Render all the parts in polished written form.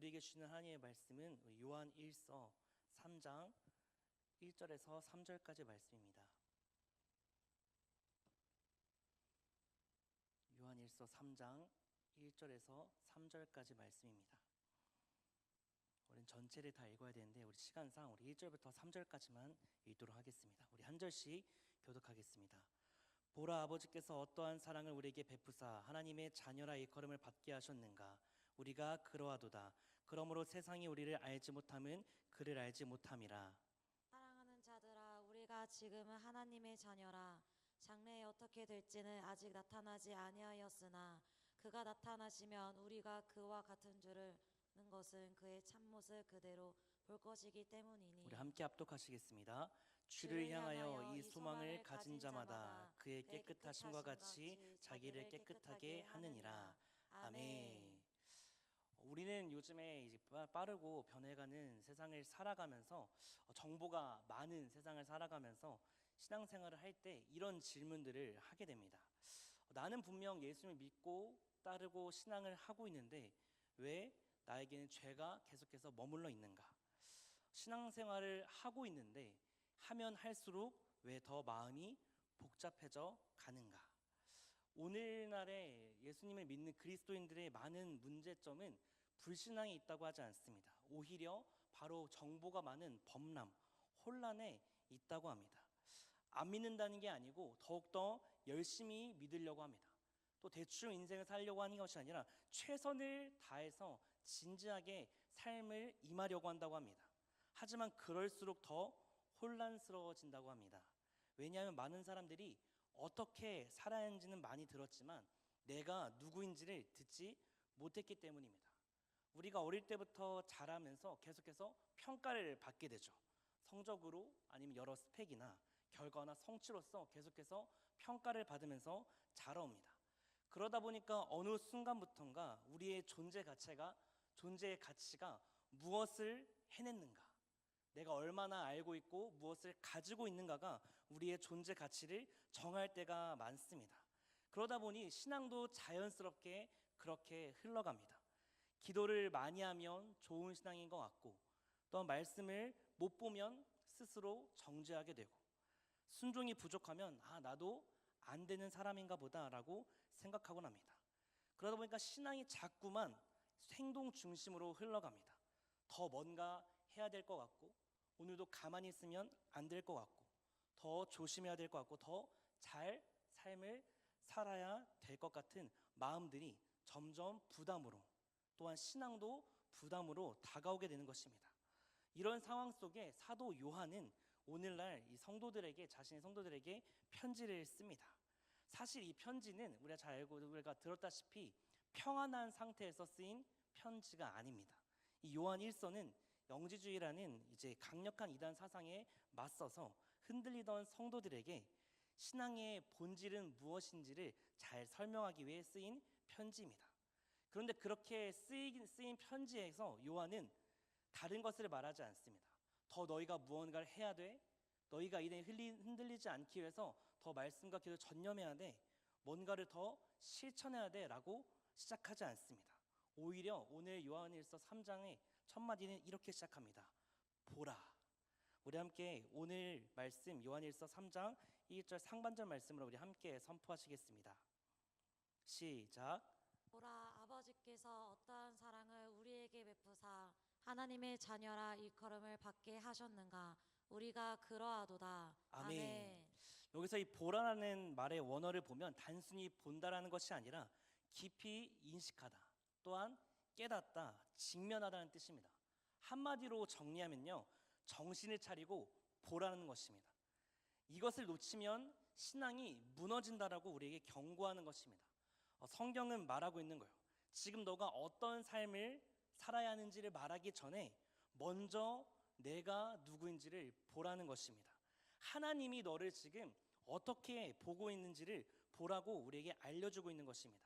우리에게 주시는 하나님의 말씀은 요한 1서 3장 1절에서 3절까지 말씀입니다. 요한 1서 3장 1절에서 3절까지 말씀입니다. 우리는 전체를 다 읽어야 되는데 우리 시간상 우리 1절부터 3절까지만 읽도록 하겠습니다. 우리 한 절씩 교독하겠습니다. 보라, 아버지께서 어떠한 사랑을 우리에게 베푸사 하나님의 자녀라 일컬음을 받게 하셨는가. 우리가 그러하도다. 그러므로 세상이 우리를 알지 못함은 그를 알지 못함이라. 사랑하는 자들아, 우리가 지금은 하나님의 자녀라. 장래에 어떻게 될지는 아직 나타나지 아니하였으나 그가 나타나시면 우리가 그와 같은 줄을 는 것은 그의 참모습 그대로 볼 것이기 때문이니. 우리 함께 합독하시겠습니다. 주를 향하여 이 소망을 가진 자마다 그의 깨끗하심과 같이 자기를 깨끗하게 하느니라. 아멘. 우리는 요즘에 이제 빠르고 변해가는 세상을 살아가면서 정보가 많은 세상을 살아가면서 신앙생활을 할 때 이런 질문들을 하게 됩니다. 나는 분명 예수님을 믿고 따르고 신앙을 하고 있는데 왜 나에게는 죄가 계속해서 머물러 있는가? 신앙생활을 하고 있는데 하면 할수록 왜 더 마음이 복잡해져 가는가? 오늘날의 예수님을 믿는 그리스도인들의 많은 문제점은 불신앙이 있다고 하지 않습니다. 오히려 바로 정보가 많은 범람, 혼란에 있다고 합니다. 안 믿는다는 게 아니고 더욱더 열심히 믿으려고 합니다. 또 대충 인생을 살려고 하는 것이 아니라 최선을 다해서 진지하게 삶을 임하려고 한다고 합니다. 하지만 그럴수록 더 혼란스러워진다고 합니다. 왜냐하면 많은 사람들이 어떻게 살아야 하는지는 많이 들었지만 내가 누구인지를 듣지 못했기 때문입니다. 우리가 어릴 때부터 자라면서 계속해서 평가를 받게 되죠. 성적으로 아니면 여러 스펙이나 결과나 성취로서 계속해서 평가를 받으면서 자라옵니다. 그러다 보니까 어느 순간부터인가 우리의 존재의 가치가 무엇을 해냈는가, 내가 얼마나 알고 있고 무엇을 가지고 있는가가 우리의 존재 가치를 정할 때가 많습니다. 그러다 보니 신앙도 자연스럽게 그렇게 흘러갑니다. 기도를 많이 하면 좋은 신앙인 것 같고 또 말씀을 못 보면 스스로 정죄하게 되고 순종이 부족하면 나도 안 되는 사람인가 보다라고 생각하곤 합니다. 그러다 보니까 신앙이 자꾸만 행동 중심으로 흘러갑니다. 더 뭔가 해야 될 것 같고 오늘도 가만히 있으면 안 될 것 같고 더 조심해야 될 것 같고 더 잘 삶을 살아야 될 것 같은 마음들이 점점 부담으로 또한 신앙도 부담으로 다가오게 되는 것입니다. 이런 상황 속에 사도 요한은 오늘날 이 성도들에게 자신의 성도들에게 편지를 씁니다. 사실 이 편지는 우리가 잘 알고 우리가 들었다시피 평안한 상태에서 쓰인 편지가 아닙니다. 이 요한 1서는 영지주의라는 이제 강력한 이단 사상에 맞서서 흔들리던 성도들에게 신앙의 본질은 무엇인지를 잘 설명하기 위해 쓰인 편지입니다. 그런데 그렇게 쓰인 편지에서 요한은 다른 것을 말하지 않습니다. 더 너희가 무언가를 해야 돼, 너희가 이내 흔들리지 않기 위해서 더 말씀과 기도를 전념해야 돼, 뭔가를 더 실천해야 돼 라고 시작하지 않습니다. 오히려 오늘 요한일서 3장의 첫 마디는 이렇게 시작합니다. 보라. 우리 함께 오늘 말씀 요한일서 3장 1절 상반절 말씀으로 우리 함께 선포하시겠습니다. 시작. 보라, 아버지께서 어떠한 사랑을 우리에게 베푸사 하나님의 자녀라 일컬음을 받게 하셨는가. 우리가 그러하도다. 아멘. 여기서 이 보라라는 말의 원어를 보면 단순히 본다라는 것이 아니라 깊이 인식하다, 또한 깨닫다, 직면하다는 뜻입니다. 한마디로 정리하면요, 정신을 차리고 보라는 것입니다. 이것을 놓치면 신앙이 무너진다라고 우리에게 경고하는 것입니다. 성경은 말하고 있는 거예요. 지금 너가 어떤 삶을 살아야 하는지를 말하기 전에 먼저 내가 누구인지를 보라는 것입니다. 하나님이 너를 지금 어떻게 보고 있는지를 보라고 우리에게 알려주고 있는 것입니다.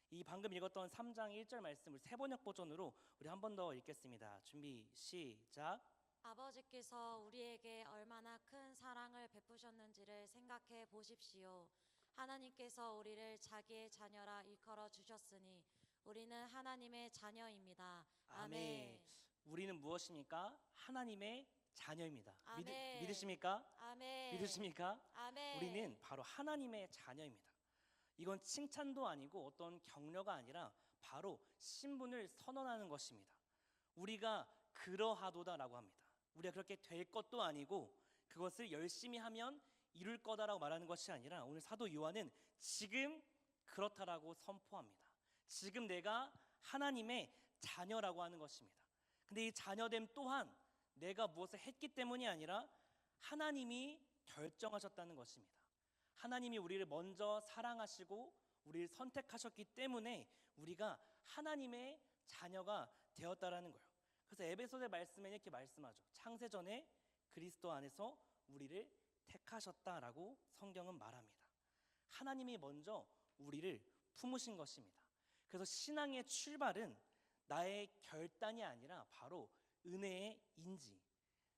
이 방금 읽었던 3장 1절 말씀을 세번역 버전으로 우리 한 번 더 읽겠습니다. 준비 시작. 아버지께서 우리에게 얼마나 큰 사랑을 베푸셨는지를 생각해 보십시오. 하나님께서 우리를 자기의 자녀라 일컬어 주셨으니 우리는 하나님의 자녀입니다. 아멘. 우리는 무엇입니까? 하나님의 자녀입니다. 아멘. 믿으십니까? 아멘. 믿으십니까? 아멘. 우리는 바로 하나님의 자녀입니다. 이건 칭찬도 아니고 어떤 격려가 아니라 바로 신분을 선언하는 것입니다. 우리가 그러하도다라고 합니다. 우리가 그렇게 될 것도 아니고 그것을 열심히 하면 이룰 거다라고 말하는 것이 아니라 오늘 사도 요한은 지금 그렇다라고 선포합니다. 지금 내가 하나님의 자녀라고 하는 것입니다. 근데 이 자녀됨 또한 내가 무엇을 했기 때문이 아니라 하나님이 결정하셨다는 것입니다. 하나님이 우리를 먼저 사랑하시고 우리를 선택하셨기 때문에 우리가 하나님의 자녀가 되었다라는 거예요. 그래서 에베소서 말씀에 이렇게 말씀하죠. 창세전에 그리스도 안에서 우리를 택하셨다라고 성경은 말합니다. 하나님이 먼저 우리를 품으신 것입니다. 그래서 신앙의 출발은 나의 결단이 아니라 바로 은혜의 인지.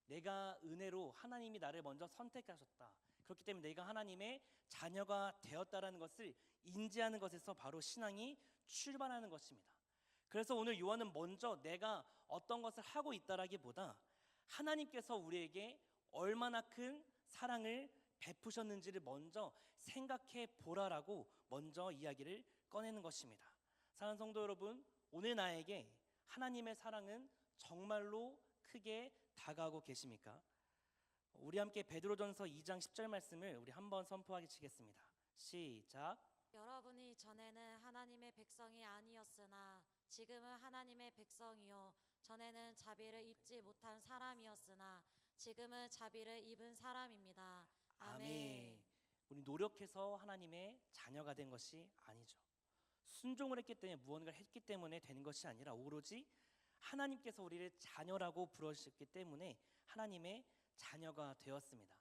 내가 은혜로 하나님이 나를 먼저 선택하셨다. 그렇기 때문에 내가 하나님의 자녀가 되었다라는 것을 인지하는 것에서 바로 신앙이 출발하는 것입니다. 그래서 오늘 요한은 먼저 내가 어떤 것을 하고 있다라기보다 하나님께서 우리에게 얼마나 큰 사랑을 베푸셨는지를 먼저 생각해 보라라고 먼저 이야기를 꺼내는 것입니다. 사랑하는 성도 여러분, 오늘 나에게 하나님의 사랑은 정말로 크게 다가오고 계십니까? 우리 함께 베드로전서 2장 10절 말씀을 우리 한번 선포하겠습니다. 시작. 여러분이 전에는 하나님의 백성이 아니었으나 지금은 하나님의 백성이요 전에는 자비를 입지 못한 사람이었으나 지금은 자비를 입은 사람입니다. 아멘. 우리 노력해서 하나님의 자녀가 된 것이 아니죠. 순종을 했기 때문에 무언가를 했기 때문에 되는 것이 아니라 오로지 하나님께서 우리를 자녀라고 부르셨기 때문에 하나님의 자녀가 되었습니다.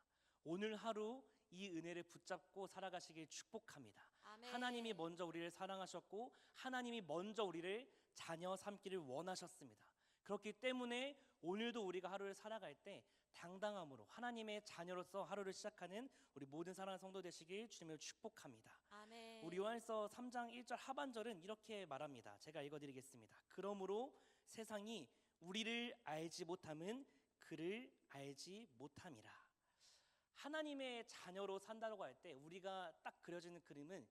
오늘 하루 이 은혜를 붙잡고 살아가시길 축복합니다. 아멘. 하나님이 먼저 우리를 사랑하셨고 하나님이 먼저 우리를 자녀 삼기를 원하셨습니다. 그렇기 때문에 오늘도 우리가 하루를 살아갈 때 당당함으로 하나님의 자녀로서 하루를 시작하는 우리 모든 사랑하는 성도 되시길 주님을 축복합니다. 아멘. 우리 요한서 3장 1절 하반절은 이렇게 말합니다. 제가 읽어드리겠습니다. 그러므로 세상이 우리를 알지 못함은 그를 알지 못함이라. 하나님의 자녀로 산다고 할 때 우리가 딱 그려지는 그림은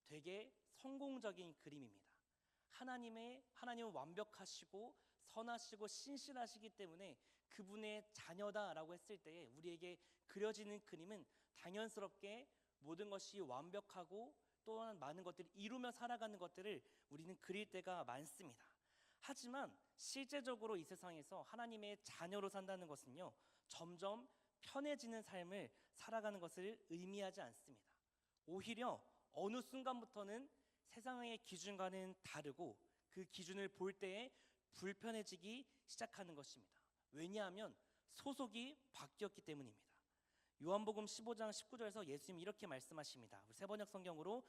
되게 성공적인 그림입니다. 하나님은 완벽하시고 선하시고 신실하시기 때문에 그분의 자녀다라고 했을 때에 우리에게 그려지는 그림은 당연스럽게 모든 것이 완벽하고 또한 많은 것들을 이루며 살아가는 것들을 우리는 그릴 때가 많습니다. 하지만 실제적으로 이 세상에서 하나님의 자녀로 산다는 것은요, 점점 편해지는 삶을 살아가는 것을 의미하지 않습니다. 오히려 어느 순간부터는 세상의 기준과는 다르고 그 기준을 볼 때에 불편해지기 시작하는 것입니다. 왜냐하면 소속이 바뀌었기 때문입니다. 요한복음 15장 19절에서 예수님이 이렇게 말씀하십니다. 우리 세번역 성경으로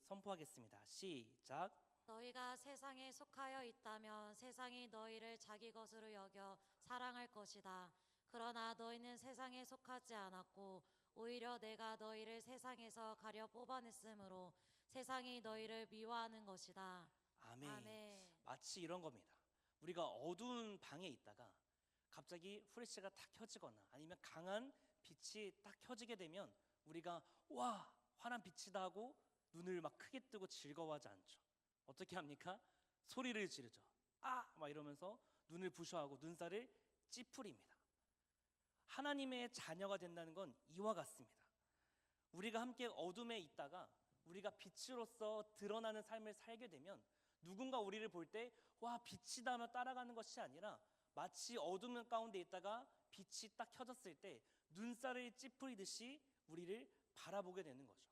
선포하겠습니다. 시작. 너희가 세상에 속하여 있다면 세상이 너희를 자기 것으로 여겨 사랑할 것이다. 그러나 너희는 세상에 속하지 않았고 오히려 내가 너희를 세상에서 가려 뽑아냈으므로 세상이 너희를 미워하는 것이다. 아멘. 아멘. 마치 이런 겁니다. 우리가 어두운 방에 있다가 갑자기 후레쉬가 딱 켜지거나 아니면 강한 빛이 딱 켜지게 되면 우리가 와, 환한 빛이다 하고 눈을 막 크게 뜨고 즐거워하지 않죠. 어떻게 합니까? 소리를 지르죠. 아! 막 이러면서 눈을 부셔하고 눈살을 찌푸립니다. 하나님의 자녀가 된다는 건 이와 같습니다. 우리가 함께 어둠에 있다가 우리가 빛으로서 드러나는 삶을 살게 되면 누군가 우리를 볼 때 와, 빛이다 하며 따라가는 것이 아니라 마치 어둠 가운데 있다가 빛이 딱 켜졌을 때 눈살을 찌푸리듯이 우리를 바라보게 되는 거죠.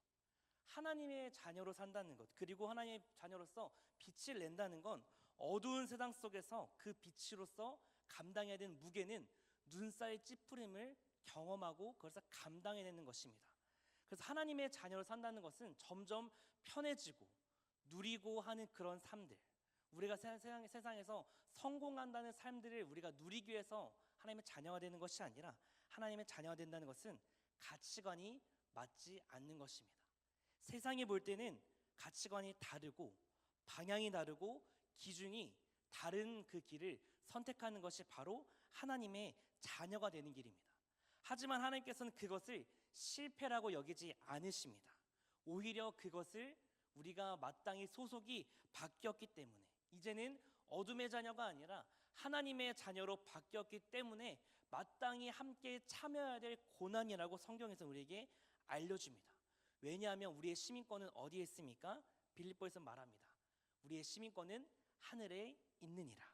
하나님의 자녀로 산다는 것, 그리고 하나님의 자녀로서 빛을 낸다는 건 어두운 세상 속에서 그 빛으로서 감당해야 되는 무게는 눈살 찌푸림을 경험하고 그것을 감당해내는 것입니다. 그래서 하나님의 자녀로 산다는 것은 점점 편해지고 누리고 하는 그런 삶들, 우리가 세상에서 성공한다는 삶들을 우리가 누리기 위해서 하나님의 자녀가 되는 것이 아니라 하나님의 자녀가 된다는 것은 가치관이 맞지 않는 것입니다. 세상이 볼 때는 가치관이 다르고 방향이 다르고 기준이 다른 그 길을 선택하는 것이 바로 하나님의 자녀가 되는 길입니다. 하지만 하나님께서는 그것을 실패라고 여기지 않으십니다. 오히려 그것을 우리가 마땅히 소속이 바뀌었기 때문에 이제는 어둠의 자녀가 아니라 하나님의 자녀로 바뀌었기 때문에 마땅히 함께 참여해야 될 고난이라고 성경에서 우리에게 알려줍니다. 왜냐하면 우리의 시민권은 어디에 있습니까? 빌립보에서 말합니다. 우리의 시민권은 하늘에 있느니라.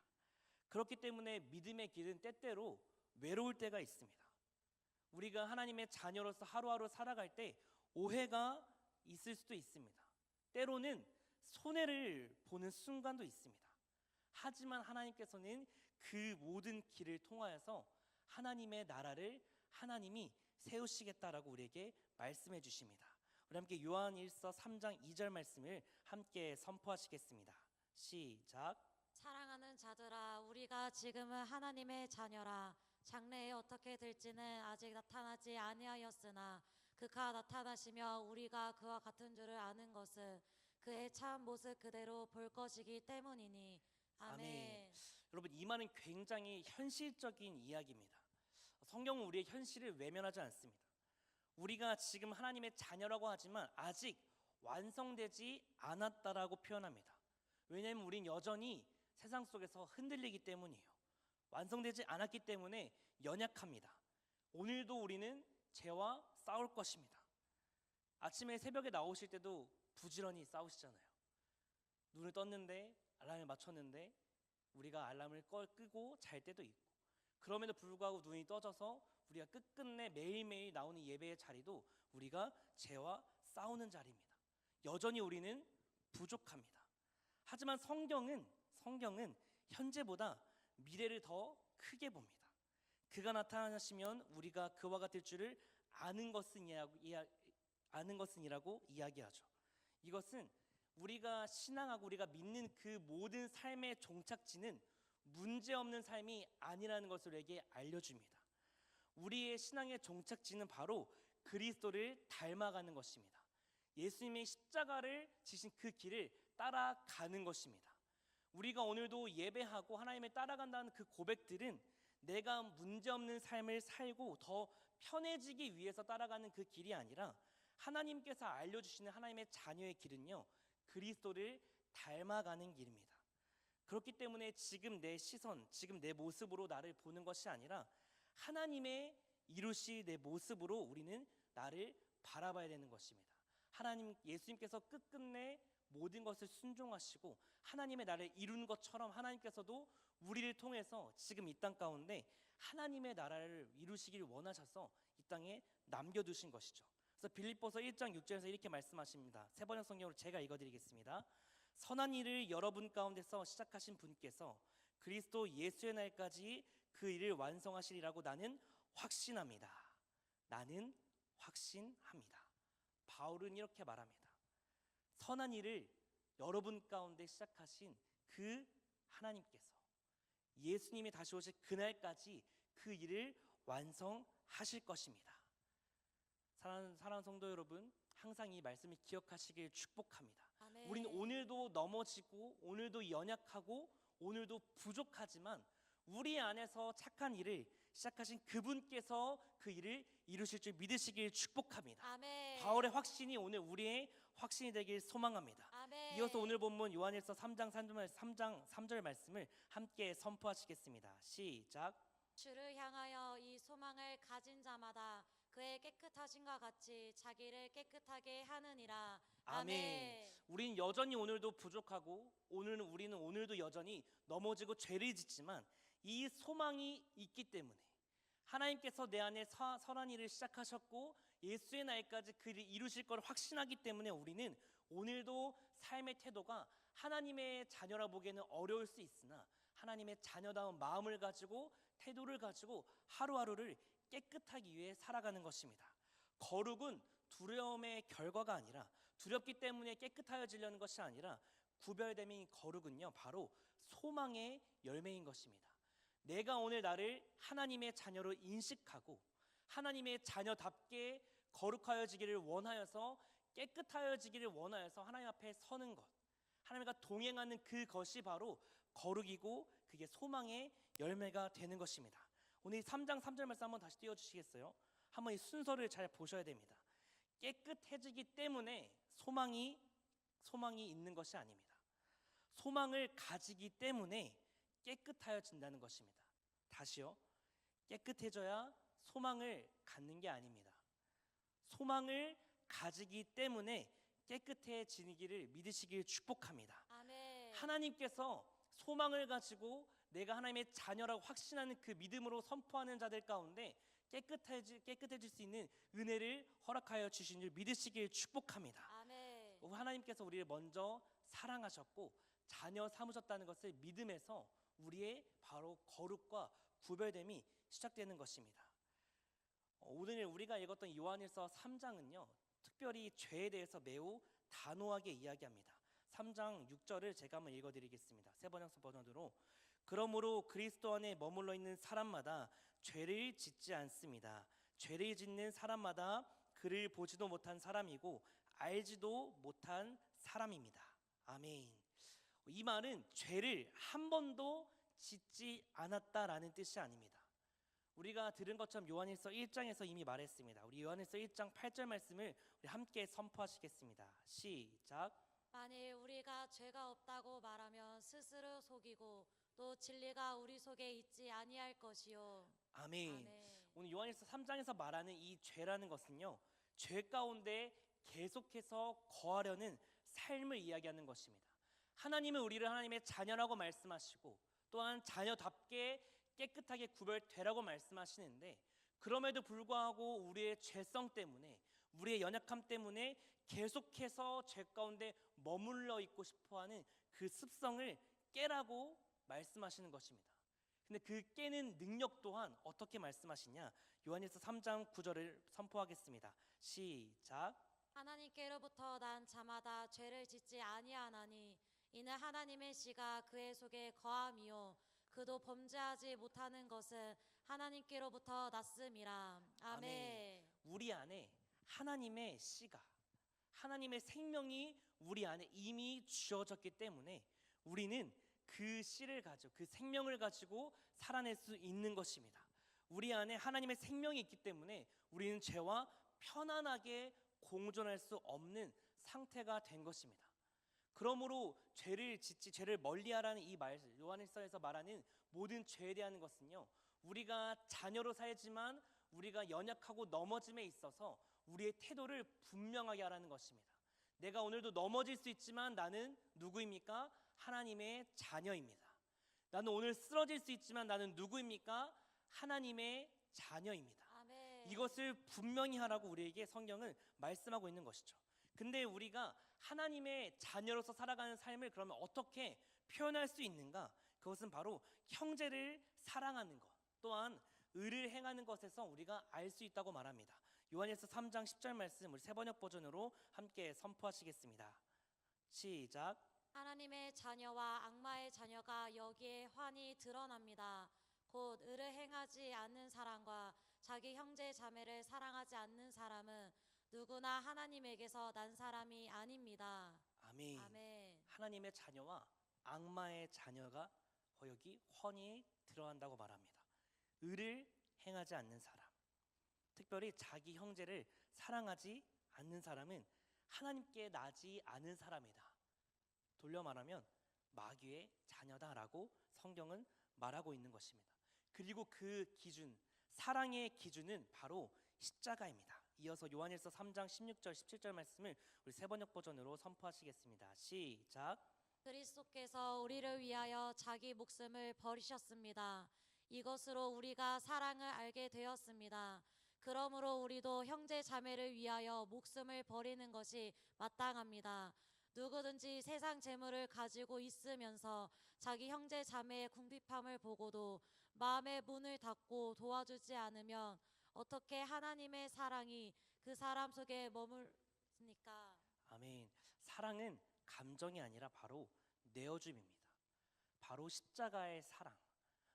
그렇기 때문에 믿음의 길은 때때로 외로울 때가 있습니다. 우리가 하나님의 자녀로서 하루하루 살아갈 때 오해가 있을 수도 있습니다. 때로는 손해를 보는 순간도 있습니다. 하지만 하나님께서는 그 모든 길을 통하여서 하나님의 나라를 하나님이 세우시겠다라고 우리에게 말씀해 주십니다. 우리 함께 요한일서 3장 2절 말씀을 함께 선포하시겠습니다. 시작. 사랑하는 자들아, 우리가 지금은 하나님의 자녀라. 장래에 어떻게 될지는 아직 나타나지 아니하였으나 그가 나타나시며 우리가 그와 같은 줄을 아는 것은 그의 참 모습 그대로 볼 것이기 때문이니. 아멘. 여러분, 이 말은 굉장히 현실적인 이야기입니다. 성경은 우리의 현실을 외면하지 않습니다. 우리가 지금 하나님의 자녀라고 하지만 아직 완성되지 않았다라고 표현합니다. 왜냐하면 우린 여전히 세상 속에서 흔들리기 때문이에요. 완성되지 않았기 때문에 연약합니다. 오늘도 우리는 죄와 싸울 것입니다. 아침에 새벽에 나오실 때도 부지런히 싸우시잖아요. 눈을 떴는데 알람을 맞췄는데 우리가 알람을 끄고 잘 때도 있고, 그럼에도 불구하고 눈이 떠져서 우리가 끝끝내 매일매일 나오는 예배의 자리도 우리가 죄와 싸우는 자리입니다. 여전히 우리는 부족합니다. 하지만 성경은 현재보다 미래를 더 크게 봅니다. 그가 나타나시면 우리가 그와 같을 줄을 아는 것은이라고 이야기하죠. 이것은 우리가 신앙하고 우리가 믿는 그 모든 삶의 종착지는 문제없는 삶이 아니라는 것을 우리에게 알려줍니다. 우리의 신앙의 종착지는 바로 그리스도를 닮아가는 것입니다. 예수님의 십자가를 지신 그 길을 따라가는 것입니다. 우리가 오늘도 예배하고 하나님을 따라간다는 그 고백들은 내가 문제없는 삶을 살고 더 편해지기 위해서 따라가는 그 길이 아니라 하나님께서 알려주시는 하나님의 자녀의 길은요, 그리스도를 닮아가는 길입니다. 그렇기 때문에 지금 내 시선, 지금 내 모습으로 나를 보는 것이 아니라 하나님의 이루시 내 모습으로 우리는 나를 바라봐야 되는 것입니다. 예수님께서 끝끝내 모든 것을 순종하시고 하나님의 나라를 이룬 것처럼 하나님께서도 우리를 통해서 지금 이 땅 가운데 하나님의 나라를 이루시길 원하셔서 이 땅에 남겨두신 것이죠. 그래서 빌립보서 1장 6절에서 이렇게 말씀하십니다. 세번역 성경으로 제가 읽어드리겠습니다. 선한 일을 여러분 가운데서 시작하신 분께서 그리스도 예수의 날까지 그 일을 완성하시리라고 나는 확신합니다. 나는 확신합니다. 바울은 이렇게 말합니다. 선한 일을 여러분 가운데 시작하신 그 하나님께서 예수님이 다시 오실 그날까지 그 일을 완성하실 것입니다. 사랑하는 성도 여러분, 항상 이 말씀을 기억하시길 축복합니다. 아멘. 우리는 오늘도 넘어지고 오늘도 연약하고 오늘도 부족하지만 우리 안에서 착한 일을 시작하신 그분께서 그 일을 이루실 줄 믿으시길 축복합니다. 아멘. 바울의 확신이 오늘 우리의 확신이 되길 소망합니다. 아멘. 이어서 오늘 본문 요한일서 3장 3절 말씀을 함께 선포하시겠습니다. 시작. 주를 향하여 이 소망을 가진 자마다 그의 깨끗하심과 같이 자기를 깨끗하게 하느니라. 아멘. 우리는 여전히 오늘도 부족하고 우리는 오늘도 여전히 넘어지고 죄를 짓지만 이 소망이 있기 때문에 하나님께서 내 안에 선한 일을 시작하셨고 예수의 날까지 그 일을 이루실 걸 확신하기 때문에 우리는 오늘도 삶의 태도가 하나님의 자녀라 보기에는 어려울 수 있으나 하나님의 자녀다운 마음을 가지고 태도를 가지고 하루하루를 깨끗하기 위해 살아가는 것입니다. 거룩은 두려움의 결과가 아니라 두렵기 때문에 깨끗하여지려는 것이 아니라 구별됨인 거룩은요, 바로 소망의 열매인 것입니다. 내가 오늘 나를 하나님의 자녀로 인식하고 하나님의 자녀답게 거룩하여지기를 원하여서 깨끗하여지기를 원하여서 하나님 앞에 서는 것, 하나님과 동행하는 그것이 바로 거룩이고 그게 소망의 열매가 되는 것입니다. 오늘 이 3장 3절 말씀 한번 다시 띄워주시겠어요? 한번 이 순서를 잘 보셔야 됩니다. 깨끗해지기 때문에 소망이 있는 것이 아닙니다. 소망을 가지기 때문에 깨끗하여진다는 것입니다. 다시요. 깨끗해져야 소망을 갖는 게 아닙니다. 소망을 가지기 때문에 깨끗해지기를 믿으시길 축복합니다. 아멘. 하나님께서 소망을 가지고 내가 하나님의 자녀라고 확신하는 그 믿음으로 선포하는 자들 가운데 깨끗해질 수 있는 은혜를 허락하여 주신 줄 믿으시길 축복합니다. 아멘. 하나님께서 우리를 먼저 사랑하셨고 자녀 삼으셨다는 것을 믿음에서 우리의 바로 거룩과 구별됨이 시작되는 것입니다. 오늘 우리가 읽었던 요한일서 3장은요 특별히 죄에 대해서 매우 단호하게 이야기합니다. 3장 6절을 제가 한번 읽어드리겠습니다. 세번역서 버전으로 그러므로 그리스도 안에 머물러 있는 사람마다 죄를 짓지 않습니다. 죄를 짓는 사람마다 그를 보지도 못한 사람이고 알지도 못한 사람입니다. 아멘. 이 말은 죄를 한 번도 짓지 않았다라는 뜻이 아닙니다. 우리가 들은 것처럼 요한일서 1장에서 이미 말했습니다. 우리 요한일서 1장 8절 말씀을 우리 함께 선포하시겠습니다. 시작. 만일 우리가 죄가 없다고 말하면 스스로 속이고 또 진리가 우리 속에 있지 아니할 것이요. 아멘. 아멘. 오늘 요한일서 3장에서 말하는 이 죄라는 것은요 죄 가운데 계속해서 거하려는 삶을 이야기하는 것입니다. 하나님은 우리를 하나님의 자녀라고 말씀하시고 또한 자녀답게 깨끗하게 구별되라고 말씀하시는데 그럼에도 불구하고 우리의 죄성 때문에 우리의 연약함 때문에 계속해서 죄 가운데 머물러 있고 싶어하는 그 습성을 깨라고 말씀하시는 것입니다. 근데 그 깨는 능력 또한 어떻게 말씀하시냐? 요한일서 3장 9절을 선포하겠습니다. 시작. 하나님께로부터 난 자마다 죄를 짓지 아니하나니 이는 하나님의 씨가 그의 속에 거함이요 그도 범죄하지 못하는 것은 하나님께로부터 났음이라. 아멘. 우리 안에 하나님의 씨가 하나님의 생명이 우리 안에 이미 주어졌기 때문에 우리는 그 씨를 가지고 그 생명을 가지고 살아낼 수 있는 것입니다. 우리 안에 하나님의 생명이 있기 때문에 우리는 죄와 편안하게 공존할 수 없는 상태가 된 것입니다. 그러므로 죄를 멀리하라는 이 말, 요한일서에서 말하는 모든 죄에 대한 것은요 우리가 자녀로 살지만 우리가 연약하고 넘어짐에 있어서 우리의 태도를 분명하게 하라는 것입니다. 내가 오늘도 넘어질 수 있지만 나는 누구입니까? 하나님의 자녀입니다. 나는 오늘 쓰러질 수 있지만 나는 누구입니까? 하나님의 자녀입니다. 아멘. 이것을 분명히 하라고 우리에게 성경은 말씀하고 있는 것이죠. 근데 우리가 하나님의 자녀로서 살아가는 삶을 그러면 어떻게 표현할 수 있는가? 그것은 바로 형제를 사랑하는 것 또한 의를 행하는 것에서 우리가 알 수 있다고 말합니다. 요한일서 3장 10절 말씀 우리 세번역 버전으로 함께 선포하시겠습니다. 시작. 하나님의 자녀와 악마의 자녀가 여기에 환히 드러납니다. 곧 의를 행하지 않는 사람과 자기 형제 자매를 사랑하지 않는 사람은 누구나 하나님에게서 난 사람이 아닙니다. 아멘. 아멘. 하나님의 자녀와 악마의 자녀가 여기 훤히 드러난다고 말합니다. 의를 행하지 않는 사람, 특별히 자기 형제를 사랑하지 않는 사람은 하나님께 나지 않은 사람이다. 돌려 말하면 마귀의 자녀다라고 성경은 말하고 있는 것입니다. 그리고 그 기준, 사랑의 기준은 바로 십자가입니다. 이어서 요한일서 3장 16절 17절 말씀을 우리 세번역 버전으로 선포하시겠습니다. 시작. 그리스도께서 우리를 위하여 자기 목숨을 버리셨습니다. 이것으로 우리가 사랑을 알게 되었습니다. 그러므로 우리도 형제 자매를 위하여 목숨을 버리는 것이 마땅합니다. 누구든지 세상 재물을 가지고 있으면서 자기 형제 자매의 궁핍함을 보고도 마음의 문을 닫고 도와주지 않으면 어떻게 하나님의 사랑이 그 사람 속에 머물습니까? 아멘. 사랑은 감정이 아니라 바로 내어줌입니다. 바로 십자가의 사랑.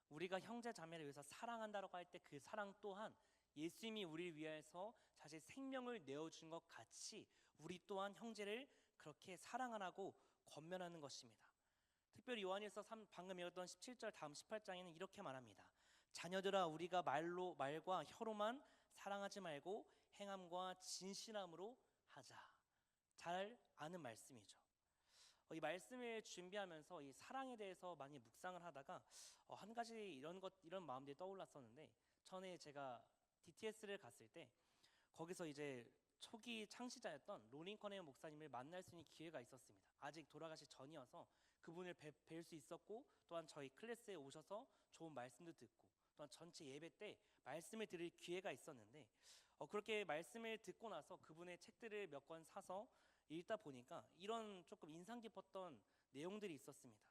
우리가 형제 자매를 위해서 사랑한다고 할 때 그 사랑 또한 예수님이 우리를 위해서 자신의 생명을 내어준 것 같이 우리 또한 형제를 그렇게 사랑하라고 권면하는 것입니다. 특별히 요한일서 방금 읽었던 17절 다음 18장에는 이렇게 말합니다. 자녀들아 우리가 말과 혀로만 사랑하지 말고 행함과 진실함으로 하자. 잘 아는 말씀이죠. 이 말씀을 준비하면서 이 사랑에 대해서 많이 묵상을 하다가 한 가지 이런 마음들이 떠올랐었는데, 전에 제가 DTS를 갔을 때 거기서 이제 초기 창시자였던 로린 커네어 목사님을 만날 수 있는 기회가 있었습니다. 아직 돌아가시 전이어서 그분을 뵐 수 있었고, 또한 저희 클래스에 오셔서 좋은 말씀도 듣고, 또한 전체 예배 때 말씀을 들을 기회가 있었는데, 그렇게 말씀을 듣고 나서 그분의 책들을 몇 권 사서 읽다 보니까 이런 조금 인상 깊었던 내용들이 있었습니다.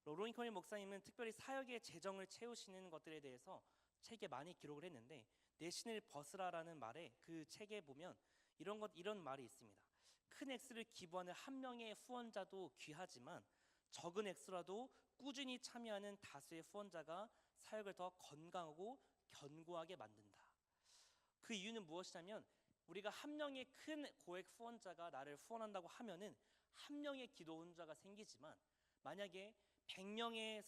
로린 커네어 목사님은 특별히 사역의 재정을 채우시는 것들에 대해서 책에 많이 기록을 했는데, 내신을 벗으라라는 말에 그 책에 보면 이런 말이 있습니다. 큰 액수를 기부하는 한 명의 후원자도 귀하지만 적은 액수라도 꾸준히 참여하는 다수의 후원자가 사역을 더 건강하고 견고하게 만든다. 그 이유는 무엇이냐면, 우리가 한 명의 큰 고액 후원자가 나를 후원한다고 하면은 한 명의 기도 후원자가 생기지만, 만약에 100명의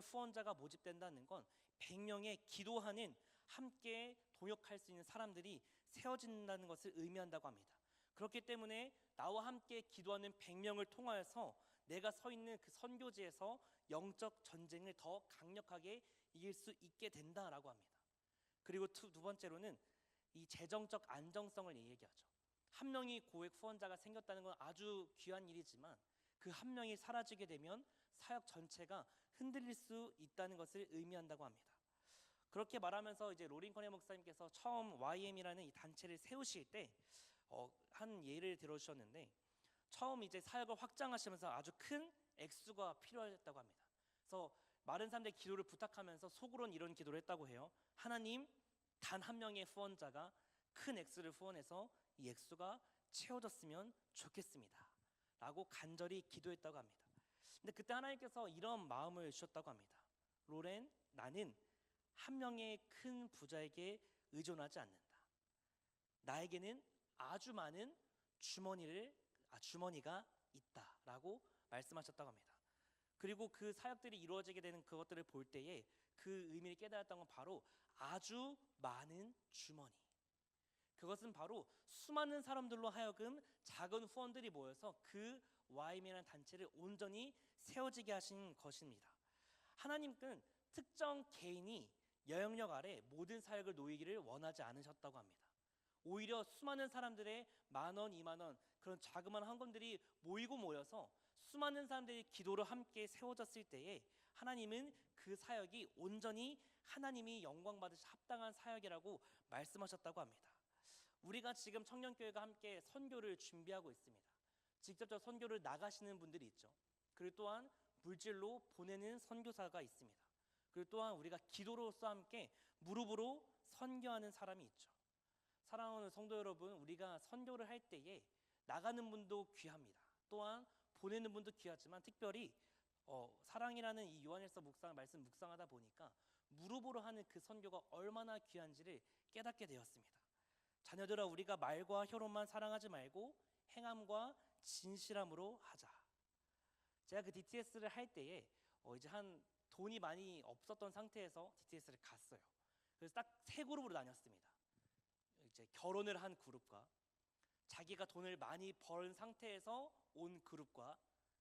후원자가 모집된다는 건 100명의 기도하는 함께 동역할 수 있는 사람들이 세워진다는 것을 의미한다고 합니다. 그렇기 때문에 나와 함께 기도하는 100명을 통하여서 내가 서 있는 그 선교지에서 영적 전쟁을 더 강력하게 이길 수 있게 된다라고 합니다. 그리고 두 번째로는 이 재정적 안정성을 얘기하죠. 한 명이 고액 후원자가 생겼다는 건 아주 귀한 일이지만 그 한 명이 사라지게 되면 사역 전체가 흔들릴 수 있다는 것을 의미한다고 합니다. 그렇게 말하면서 이제 로린 커네어 목사님께서 처음 YM이라는 이 단체를 세우실 때 한 예를 들어주셨는데, 처음 이제 사역을 확장하시면서 아주 큰 액수가 필요했다고 합니다. 그래서 많은 사람들의 기도를 부탁하면서 속으로는 이런 기도를 했다고 해요. 하나님, 단 한 명의 후원자가 큰 액수를 후원해서 이 액수가 채워졌으면 좋겠습니다 라고 간절히 기도했다고 합니다. 근데 그때 하나님께서 이런 마음을 주셨다고 합니다. 로렌, 나는 한 명의 큰 부자에게 의존하지 않는다. 나에게는 아주 많은 주머니가 있다라고 말씀하셨다고 합니다. 그리고 그 사역들이 이루어지게 되는 그것들을 볼 때에 그 의미를 깨달았던 건 바로 아주 많은 주머니. 그것은 바로 수많은 사람들로 하여금 작은 후원들이 모여서 그 YM이라는 단체를 온전히 세워지게 하신 것입니다. 하나님은 특정 개인이 영향력 아래 모든 사역을 놓이기를 원하지 않으셨다고 합니다. 오히려 수많은 사람들의 10,000원, 20,000원 그런 자그마한 헌금들이 모여서 수많은 사람들이 기도로 함께 세워졌을 때에 하나님은 그 사역이 온전히 하나님이 영광 받으시 합당한 사역이라고 말씀하셨다고 합니다. 우리가 지금 청년교회가 함께 선교를 준비하고 있습니다. 직접적 선교를 나가시는 분들이 있죠. 그리고 또한 물질로 보내는 선교사가 있습니다. 그리고 또한 우리가 기도로서 함께 무릎으로 선교하는 사람이 있죠. 사랑하는 성도 여러분, 우리가 선교를 할 때에 나가는 분도 귀합니다. 또한 보내는 분도 귀하지만 특별히 사랑이라는 이 요한일서 말씀 묵상하다 보니까 무릎으로 하는 그 선교가 얼마나 귀한지를 깨닫게 되었습니다. 자녀들아, 우리가 말과 혀로만 사랑하지 말고 행함과 진실함으로 하자. 제가 그 DTS를 할 때에 이제 한 돈이 많이 없었던 상태에서 DTS를 갔어요. 그래서 딱 세 그룹으로 나눴습니다. 이제 결혼을 한 그룹과 자기가 돈을 많이 벌 상태에서 온 그룹과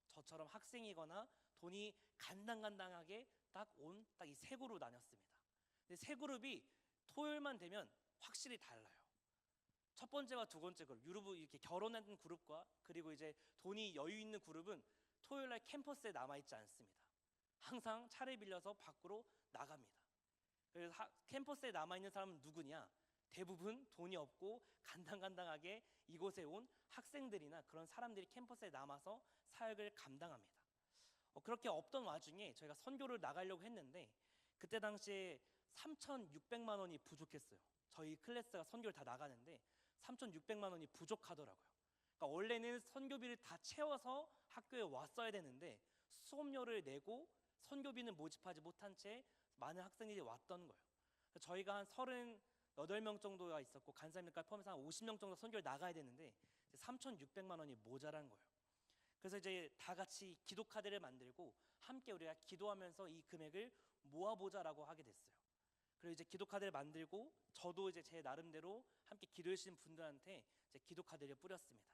저처럼 학생이거나 돈이 간당간당하게 딱 이 세 그룹으로 나눴습니다. 근데 세 그룹이 토요일만 되면 확실히 달라요. 첫 번째와 두 번째 그룹, 이렇게 결혼한 그룹과 그리고 이제 돈이 여유 있는 그룹은 토요일 날 캠퍼스에 남아 있지 않습니다. 항상 차를 빌려서 밖으로 나갑니다. 그래서 캠퍼스에 남아 있는 사람은 누구냐? 대부분 돈이 없고 간당간당하게 이곳에 온 학생들이나 그런 사람들이 캠퍼스에 남아서 사역을 감당합니다. 그렇게 없던 와중에 저희가 선교를 나가려고 했는데 그때 당시에 3,600만 원이 부족했어요. 저희 클래스가 선교를 다 나가는데 3,600만 원이 부족하더라고요. 그러니까 원래는 선교비를 다 채워서 학교에 왔어야 되는데 수업료를 내고 선교비는 모집하지 못한 채 많은 학생들이 왔던 거예요. 저희가 한 38명 정도가 있었고 간사님들까지 포함해서 한 50명 정도 선교를 나가야 되는데 3,600만 원이 모자란 거예요. 그래서 이제 다 같이 기도 카드를 만들고 함께 우리가 기도하면서 이 금액을 모아보자라고 하게 됐어요. 그리고 이제 기도 카드를 만들고 저도 이제 제 나름대로 함께 기도해 주신 분들한테 이제 기도 카드를 뿌렸습니다.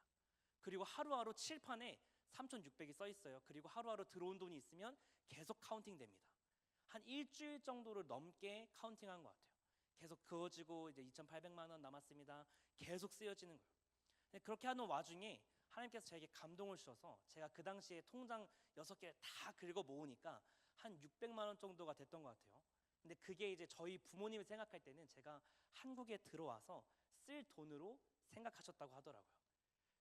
그리고 하루하루 칠판에 3,600이 써 있어요. 그리고 하루하루 들어온 돈이 있으면 계속 카운팅 됩니다. 한 일주일 정도를 넘게 카운팅한 것 같아요. 계속 그어지고 이제 2,800만 원 남았습니다. 계속 쓰여지는 거예요. 그렇게 하는 와중에 하나님께서 저에게 감동을 주셔서 제가 그 당시에 통장 6개를 다 긁어 모으니까 한 600만 원 정도가 됐던 것 같아요. 근데 그게 이제 저희 부모님을 생각할 때는 제가 한국에 들어와서 쓸 돈으로 생각하셨다고 하더라고요.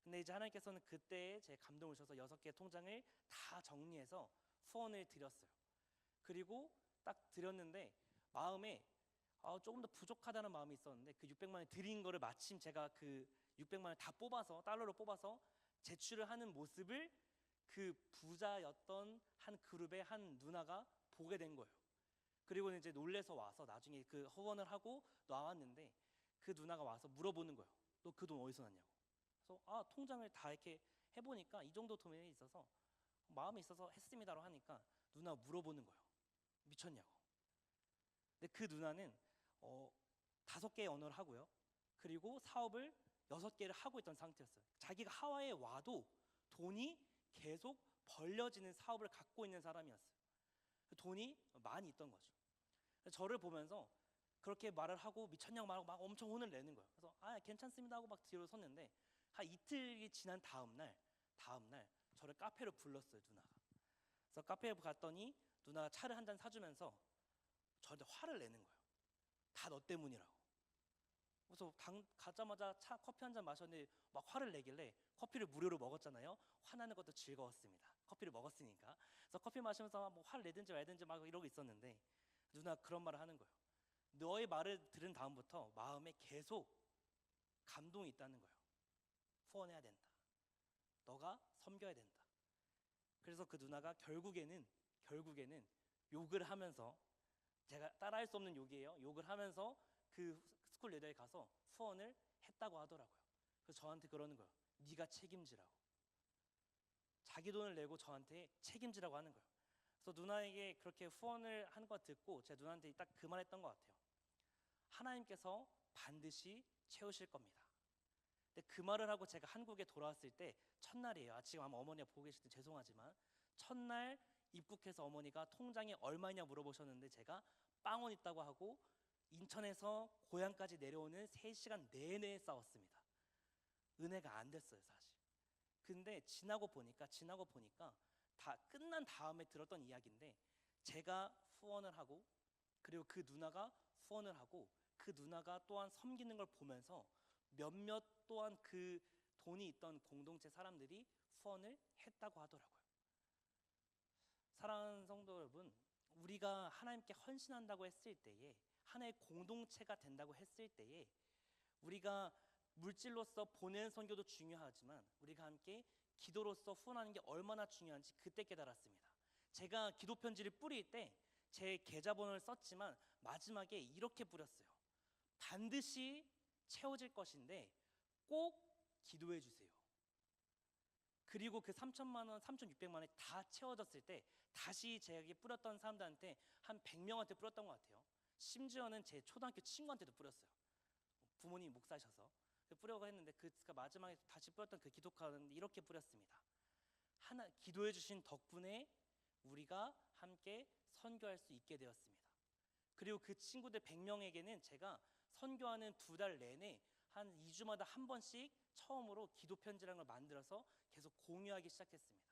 근데 이제 하나님께서는 그때 제 감동을 주셔서 6개 통장을 다 정리해서 후원을 드렸어요. 그리고 딱 드렸는데 마음에 조금 더 부족하다는 마음이 있었는데 그 600만 원 드린 거를 마침 제가 그 600만 원 다 뽑아서 달러로 뽑아서 제출을 하는 모습을 그 부자였던 한 그룹의 한 누나가 보게 된 거예요. 그리고 이제 놀래서 와서 나중에 그 후원을 하고 나왔는데 그 누나가 와서 물어보는 거예요. 너 그 돈 어디서 났냐고. 그래서 통장을 다 이렇게 해보니까 이 정도 돈이 있어서 마음이 있어서 했습니다라고 하니까 누나가 물어보는 거예요. 미쳤냐고. 근데 그 누나는 5개의 언어를 하고요. 그리고 사업을 6개를 하고 있던 상태였어요. 자기가 하와이에 와도 돈이 계속 벌려지는 사업을 갖고 있는 사람이었어요. 돈이 많이 있던 거죠. 저를 보면서 그렇게 말을 하고 미쳤냐고 말하고 막 엄청 혼을 내는 거예요. 그래서 괜찮습니다 하고 막 뒤로 섰는데 한 이틀이 지난 다음날 저를 카페로 불렀어요, 누나가. 그래서 카페에 갔더니 누나가 차를 한 잔 사주면서 저한테 화를 내는 거예요. 다 너 때문이라고. 그래서 가자마자 커피 한 잔 마셨는데 막 화를 내길래 커피를 무료로 먹었잖아요. 화나는 것도 즐거웠습니다. 커피를 먹었으니까. 그래서 커피 마시면서 뭐 화를 내든지 말든지 막 이러고 있었는데 누나 그런 말을 하는 거예요. 너의 말을 들은 다음부터 마음에 계속 감동이 있다는 거예요. 후원해야 된다. 너가 섬겨야 된다. 그래서 그 누나가 결국에는 욕을 하면서, 제가 따라할 수 없는 욕이에요. 욕을 하면서 그 스쿨 리더에 가서 후원을 했다고 하더라고요. 그래서 저한테 그러는 거예요. 네가 책임지라고. 자기 돈을 내고 저한테 책임지라고 하는 거예요. 그래서 누나에게 그렇게 후원을 하는 거 듣고 제가 누나한테 딱 그 말 했던 것 같아요. 하나님께서 반드시 채우실 겁니다. 근데 그 말을 하고 제가 한국에 돌아왔을 때 첫날이에요. 지금 아마 어머니가 보고 계실 때 죄송하지만 첫날 입국해서 어머니가 통장에 얼마냐 물어보셨는데 제가 빵원 있다고 하고 인천에서 고향까지 내려오는 3시간 내내 싸웠습니다. 은혜가 안 됐어요, 사실. 근데 지나고 보니까 다 끝난 다음에 들었던 이야기인데 제가 후원을 하고 그리고 그 누나가 후원을 하고 그 누나가 또한 섬기는 걸 보면서 몇몇 또한 그 돈이 있던 공동체 사람들이 후원을 했다고 하더라고요. 사랑하는 성도 여러분, 우리가 하나님께 헌신한다고 했을 때에 하나의 공동체가 된다고 했을 때에 우리가 물질로서 보내는 선교도 중요하지만 우리가 함께 기도로서 후원하는 게 얼마나 중요한지 그때 깨달았습니다. 제가 기도 편지를 뿌릴 때 제 계좌번호를 썼지만 마지막에 이렇게 뿌렸어요. 반드시 채워질 것인데 꼭 기도해 주세요. 그리고 그 3천만 원, 3,600만 원이 다 채워졌을 때 다시 제게 뿌렸던 사람들한테 한 100명한테 뿌렸던 것 같아요. 심지어는 제 초등학교 친구한테도 뿌렸어요. 부모님이 목사셔서 뿌려고 했는데 그 마지막에 다시 뿌렸던 그 기도 카드는 이렇게 뿌렸습니다. 하나 기도해 주신 덕분에 우리가 함께 선교할 수 있게 되었습니다. 그리고 그 친구들 100명에게는 제가 선교하는 2달 내내 한 2주마다 한 번씩 처음으로 기도 편지라는 걸 만들어서 계속 공유하기 시작했습니다.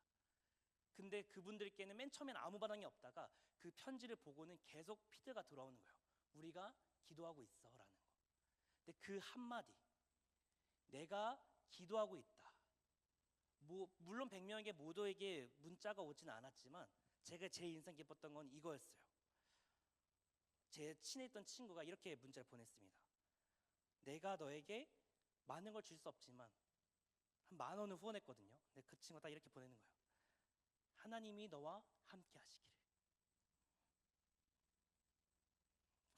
근데 그분들께는 맨 처음엔 아무 반응이 없다가 그 편지를 보고는 계속 피드가 들어오는 거예요. 우리가 기도하고 있어라는 거. 근데 그 한마디, 내가 기도하고 있다. 물론 100명에게 모두에게 문자가 오지는 않았지만 제가 제일 인상 깊었던 건 이거였어요. 제 친했던 친구가 이렇게 문자를 보냈습니다. 내가 너에게 많은 걸 줄 수 없지만 한 10,000원을 후원했거든요. 근데 그 친구가 딱 이렇게 보내는 거예요. 하나님이 너와 함께 하시기를.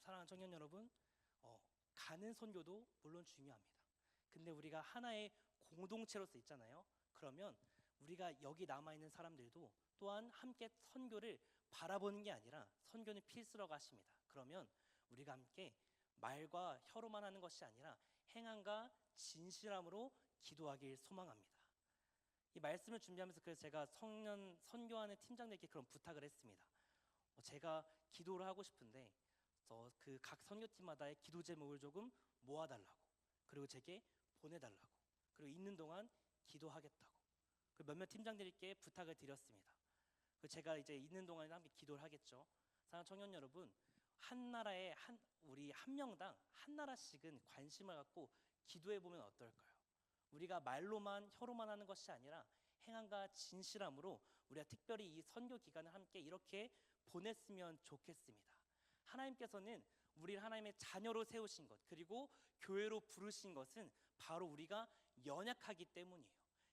사랑하는 청년 여러분, 가는 선교도 물론 중요합니다. 근데 우리가 하나의 공동체로서 있잖아요. 그러면 우리가 여기 남아 있는 사람들도 또한 함께 선교를 바라보는 게 아니라 선교는 필수라고 하십니다. 그러면 우리가 함께 말과 혀로만 하는 것이 아니라 행함과 진실함으로 기도하길 소망합니다. 이 말씀을 준비하면서 그래서 제가 청년 선교하는 팀장들께 그런 부탁을 했습니다. 제가 기도를 하고 싶은데 그 각 선교팀마다의 기도 제목을 조금 모아달라고, 그리고 제게 보내달라고, 그리고 있는 동안 기도하겠다고 그 몇몇 팀장들께 부탁을 드렸습니다. 제가 이제 있는 동안에 함께 기도를 하겠죠. 사랑하는 청년 여러분, 한 나라에 우리 한 명당 한 나라씩은 관심을 갖고 기도해 보면 어떨까요? 우리가 말로만 혀로만 하는 것이 아니라 행함과 진실함으로 우리가 특별히 이 선교 기간을 함께 이렇게 보냈으면 좋겠습니다. 하나님께서는 우리를 하나님의 자녀로 세우신 것, 그리고 교회로 부르신 것은 바로 우리가 연약하기 때문이에요.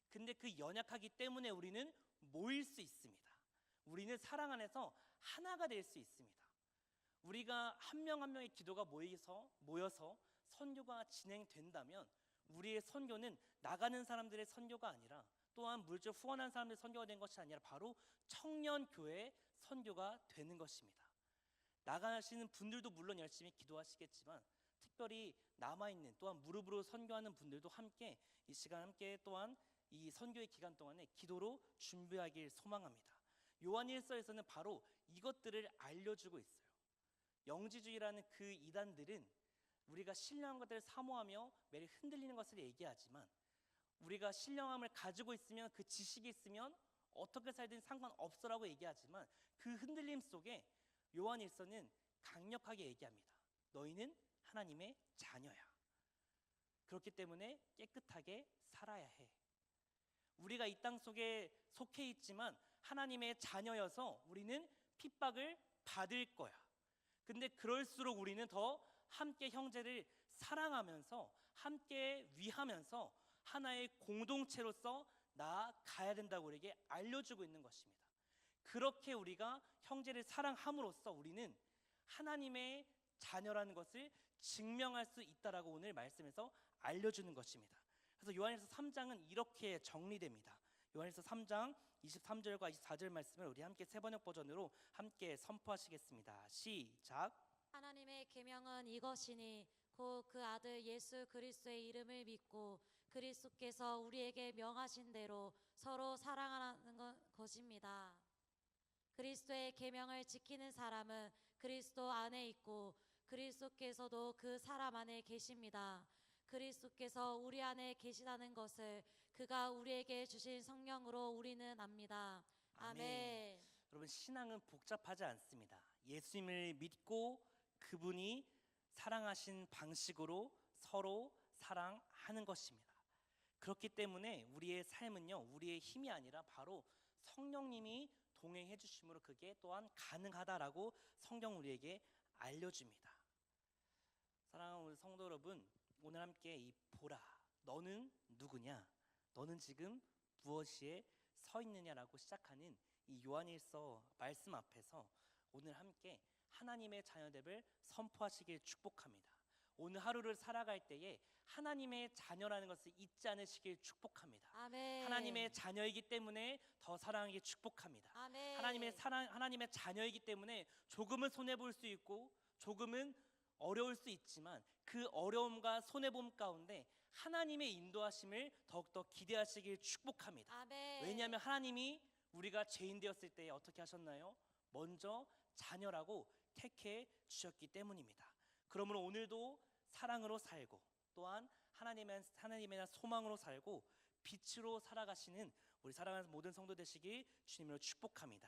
근데 그 연약하기 때문에 우리는 모일 수 있습니다. 우리는 사랑 안에서 하나가 될 수 있습니다. 우리가 한 명 한 명의 기도가 모여서 선교가 진행된다면 우리의 선교는 나가는 사람들의 선교가 아니라, 또한 물질 후원한 사람들의 선교가 된 것이 아니라 바로 청년교회의 선교가 되는 것입니다. 나가시는 분들도 물론 열심히 기도하시겠지만 특별히 남아있는 또한 무릎으로 선교하는 분들도 함께 이 시간 함께 또한 이 선교의 기간 동안에 기도로 준비하길 소망합니다. 요한일서에서는 바로 이것들을 알려주고 있어요. 영지주의라는 그 이단들은 우리가 신령한 것들을 사모하며 매일 흔들리는 것을 얘기하지만, 우리가 신령함을 가지고 있으면, 그 지식이 있으면 어떻게 살든 상관없어라고 얘기하지만, 그 흔들림 속에 요한일서는 강력하게 얘기합니다. 너희는 하나님의 자녀야. 그렇기 때문에 깨끗하게 살아야 해. 우리가 이 땅 속에 속해 있지만 하나님의 자녀여서 우리는 핍박을 받을 거야. 근데 그럴수록 우리는 더 함께 형제를 사랑하면서 함께 위하면서 하나의 공동체로서 나아가야 된다고 우리에게 알려주고 있는 것입니다. 그렇게 우리가 형제를 사랑함으로써 우리는 하나님의 자녀라는 것을 증명할 수 있다라고 오늘 말씀에서 알려주는 것입니다. 그래서 요한일서 3장은 이렇게 정리됩니다. 요한일서 3장 23절과 24절 말씀을 우리 함께 세번역 버전으로 함께 선포하시겠습니다. 시작. 하나님의 계명은 이것이니 곧 그 아들 예수 그리스도의 이름을 믿고 그리스도께서 우리에게 명하신 대로 서로 사랑하는 것입니다. 그리스도의 계명을 지키는 사람은 그리스도 안에 있고 그리스도께서도 그 사람 안에 계십니다. 그리스도께서 우리 안에 계시다는 것을 그가 우리에게 주신 성령으로 우리는 압니다. 아멘. 여러분, 신앙은 복잡하지 않습니다. 예수님을 믿고 그분이 사랑하신 방식으로 서로 사랑하는 것입니다. 그렇기 때문에 우리의 삶은요, 우리의 힘이 아니라 바로 성령님이 동행해 주심으로 그게 또한 가능하다라고 성경 우리에게 알려줍니다. 사랑하는 우리 성도 여러분, 오늘 함께 이 보라, 너는 누구냐? 너는 지금 무엇이에 서 있느냐라고 시작하는 이 요한일서 말씀 앞에서 오늘 함께 하나님의 자녀됨을 선포하시길 축복합니다. 오늘 하루를 살아갈 때에 하나님의 자녀라는 것을 잊지 않으시길 축복합니다. 아멘. 하나님의 자녀이기 때문에 더 사랑하기 축복합니다. 아멘. 하나님의 자녀이기 때문에 조금은 손해 볼 수 있고 조금은 어려울 수 있지만 그 어려움과 손해 봄 가운데 하나님의 인도하심을 더욱더 기대하시길 축복합니다. 아멘. 왜냐하면 하나님이 우리가 죄인 되었을 때 어떻게 하셨나요? 먼저 자녀라고 택해 주셨기 때문입니다. 그러므로 오늘도 사랑으로 살고 또한 하나님의 소망으로 살고 빛으로 살아가시는 우리 사랑하는 모든 성도 되시길 주님으로 축복합니다.